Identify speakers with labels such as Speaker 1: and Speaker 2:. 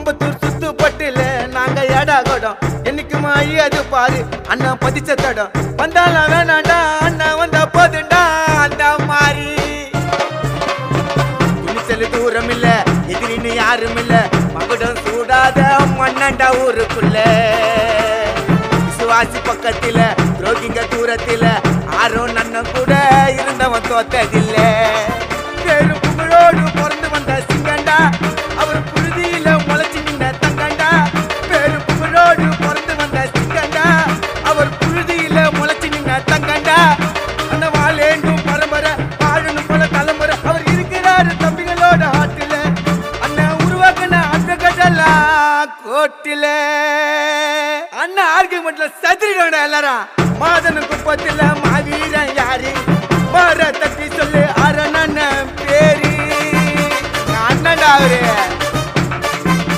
Speaker 1: அம்பத்தூர் சுத்து பட்டுல நாங்க ஏடா கொடம் என்னைக்குமா அது பாரு அண்ணா பதிச்ச தடம் வந்தாலும் வேணாண்டா அண்ணா வந்தா போதுண்டா அந்த மாதிரி துணிச்சல் தூரம் இல்ல எதிரின்னு யாரும் இல்ல மகுடம் சூடாத மண்ணண்டா ஊருக்குள்ள விசுவாசி பக்கத்தில துரோகிங்க தூரத்தில ஆரோன் அண்ணன் கூட இருந்தவன் தோத்ததில்ல பேரும் புகழோடு பிறந்து வந்த சிங்கண்டா அவர் புழுதியில முளைச்சு நின்ற தங்கண்டா பேரும் புகழோடு பிறந்து வந்த சிங்கண்டா அவர் புழுதியில முளைச்சு நின்ற தங்கண்டா அந்த வாழேண்டும் பரம்பரை வாழணும் போல தலைமுறை அவர் இருக்கிறாரு தம்பிகளோட ஆட்டில அண்ணன் உருவாக்குன அந்த கட்டெல்லாம் கோட்டில அண்ணன் ஆர்குமெண்ட்ல சதுரிடா எல்லாரும் மாதன குப்பத்துல மாவீரன் யாரு மாற தட்டி சொல்லு அரணன் பேரு அண்ணன்டா அவரு